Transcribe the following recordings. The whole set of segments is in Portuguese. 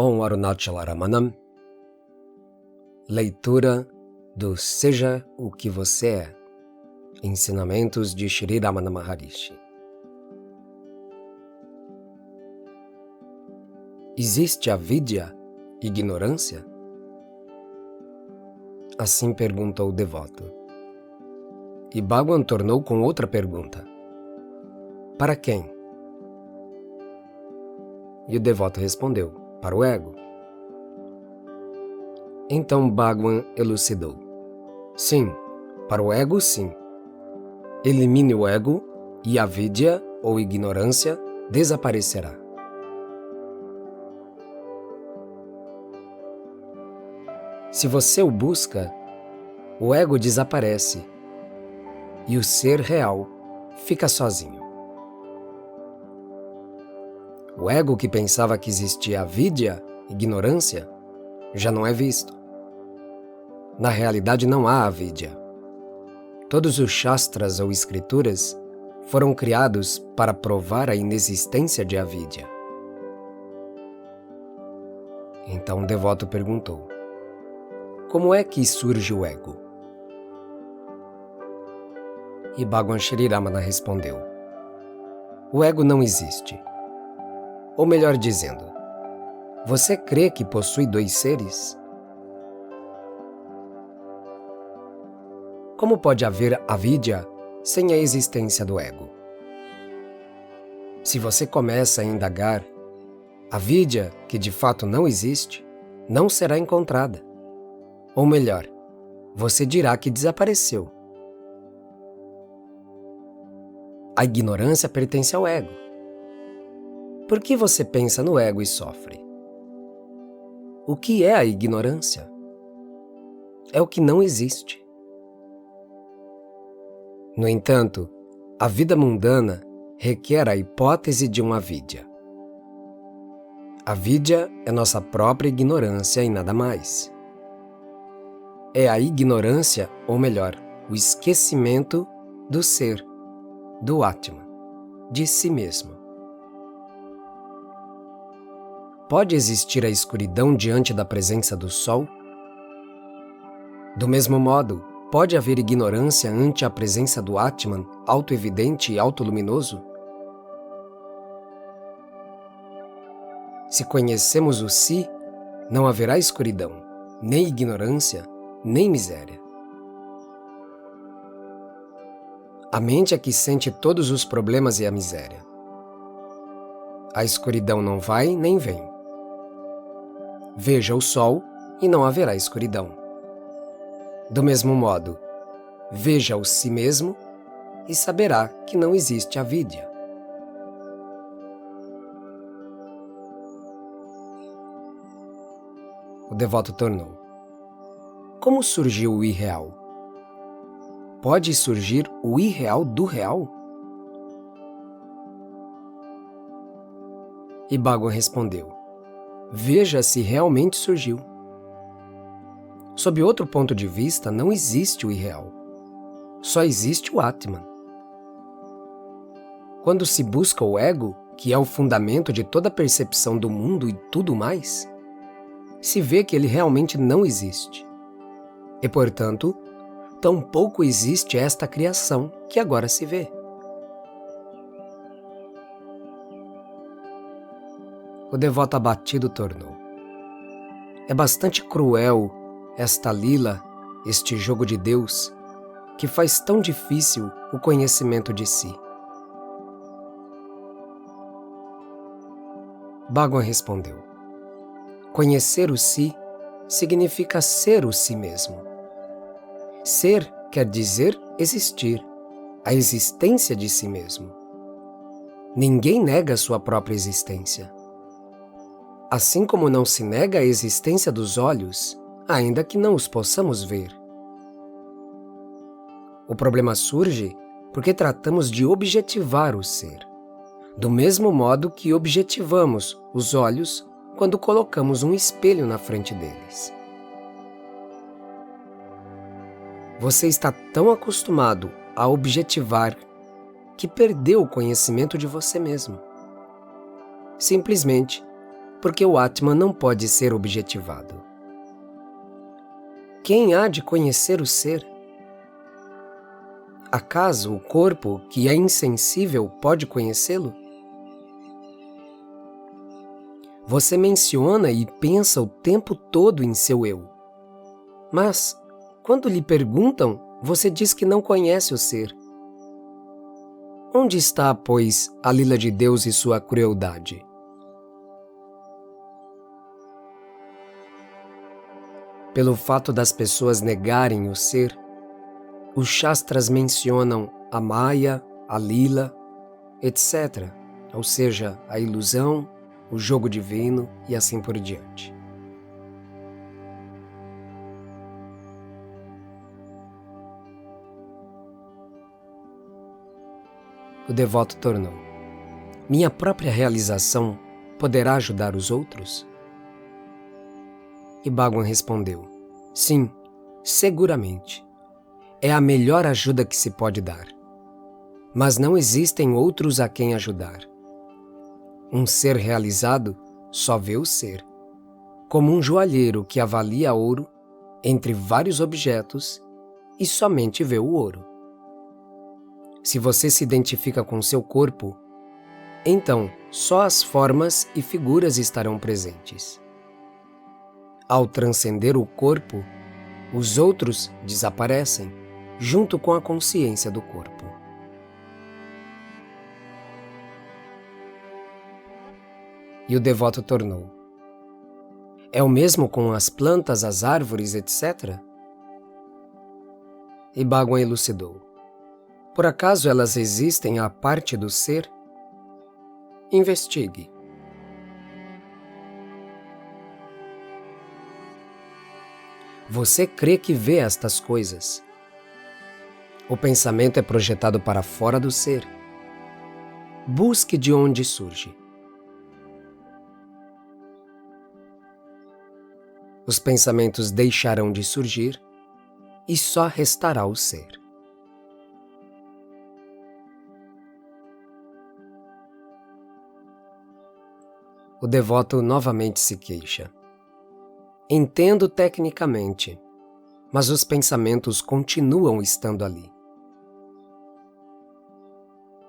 Om Arunachala Ramanam. Leitura do Seja o que Você é. Ensinamentos de Shri Ramana Maharishi. Existe avidya, ignorância? Assim perguntou o devoto. E Bhagavan tornou com outra pergunta. Para quem? E o devoto respondeu, para o ego. Então Bhagavan elucidou. Sim, para o ego sim. Elimine o ego e a avidya ou ignorância desaparecerá. Se você o busca, o ego desaparece e o ser real fica sozinho. O ego que pensava que existia avidya, ignorância, já não é visto. Na realidade não há avidya. Todos os shastras ou escrituras foram criados para provar a inexistência de avidya. Então o devoto perguntou, como é que surge o ego? E Bhagavan Shri Ramana respondeu, o ego não existe. Ou melhor dizendo, você crê que possui dois seres? Como pode haver avidya sem a existência do ego? Se você começa a indagar, a avidya, que de fato não existe, não será encontrada. Ou melhor, você dirá que desapareceu. A ignorância pertence ao ego. Por que você pensa no ego e sofre? O que é a ignorância? É o que não existe. No entanto, a vida mundana requer a hipótese de uma avidya. A avidya é nossa própria ignorância e nada mais. É a ignorância, ou melhor, o esquecimento do ser, do Atman, de si mesmo. Pode existir a escuridão diante da presença do sol? Do mesmo modo, pode haver ignorância ante a presença do Atman, autoevidente e autoluminoso? Se conhecemos o Si, não haverá escuridão, nem ignorância, nem miséria. A mente é que sente todos os problemas e a miséria. A escuridão não vai nem vem. Veja o sol e não haverá escuridão. Do mesmo modo, veja o si mesmo e saberá que não existe avidya. O devoto tornou. Como surgiu o irreal? Pode surgir o irreal do real? E Bhagavan respondeu, veja se realmente surgiu. Sob outro ponto de vista, não existe o irreal. Só existe o Atman. Quando se busca o ego, que é o fundamento de toda percepção do mundo e tudo mais, se vê que ele realmente não existe. E, portanto, tampouco existe esta criação que agora se vê. O devoto abatido tornou. É bastante cruel esta lila, este jogo de Deus, que faz tão difícil o conhecimento de si. Bhagavan respondeu, conhecer o si significa ser o si mesmo. Ser quer dizer existir, a existência de si mesmo. Ninguém nega sua própria existência. Assim como não se nega a existência dos olhos, ainda que não os possamos ver. O problema surge porque tratamos de objetivar o ser, do mesmo modo que objetivamos os olhos quando colocamos um espelho na frente deles. Você está tão acostumado a objetivar que perdeu o conhecimento de você mesmo. Simplesmente porque o Atman não pode ser objetivado. Quem há de conhecer o ser? Acaso o corpo, que é insensível, pode conhecê-lo? Você menciona e pensa o tempo todo em seu eu. Mas, quando lhe perguntam, você diz que não conhece o ser. Onde está, pois, a lila de Deus e sua crueldade? Pelo fato das pessoas negarem o ser, os Shastras mencionam a Maya, a Lila, etc., ou seja, a ilusão, o jogo divino e assim por diante. O devoto tornou: minha própria realização poderá ajudar os outros? E Bhagwan respondeu: sim, seguramente. É a melhor ajuda que se pode dar. Mas não existem outros a quem ajudar. Um ser realizado só vê o ser, como um joalheiro que avalia ouro entre vários objetos e somente vê o ouro. Se você se identifica com seu corpo, então só as formas e figuras estarão presentes. Ao transcender o corpo, os outros desaparecem, junto com a consciência do corpo. E o devoto tornou: é o mesmo com as plantas, as árvores, etc.? E Bhagwan elucidou: por acaso elas existem à parte do ser? Investigue. Você crê que vê estas coisas. O pensamento é projetado para fora do ser. Busque de onde surge. Os pensamentos deixarão de surgir e só restará o ser. O devoto novamente se queixa. Entendo tecnicamente, mas os pensamentos continuam estando ali.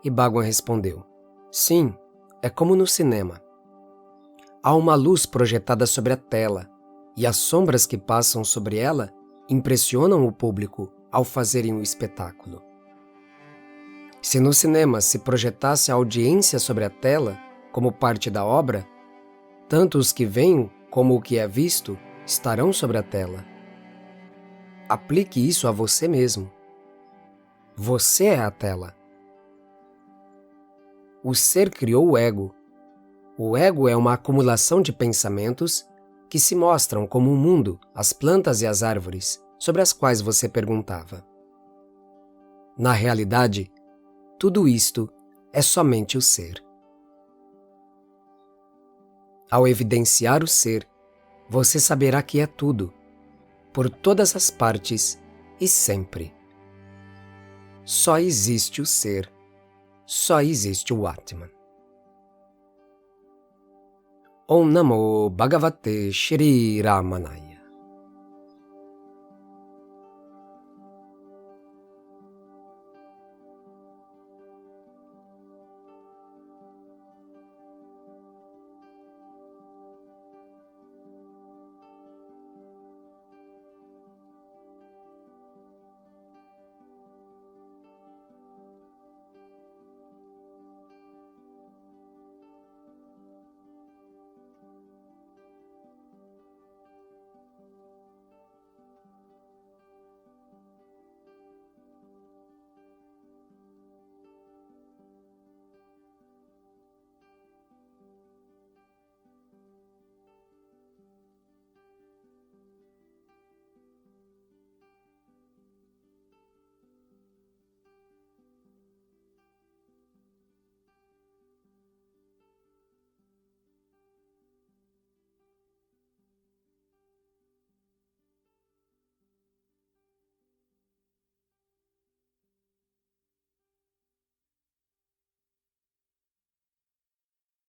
E Bhagwan respondeu: sim, é como no cinema. Há uma luz projetada sobre a tela, e as sombras que passam sobre ela impressionam o público ao fazerem o espetáculo. Se no cinema se projetasse a audiência sobre a tela como parte da obra, tanto os que veem como o que é visto estarão sobre a tela. Aplique isso a você mesmo. Você é a tela. O ser criou o ego. O ego é uma acumulação de pensamentos que se mostram como o mundo, as plantas e as árvores, sobre as quais você perguntava. Na realidade, tudo isto é somente o ser. Ao evidenciar o ser, você saberá que é tudo, por todas as partes e sempre. Só existe o ser, só existe o Atman. Om Namo Bhagavate Shri Ramanaya.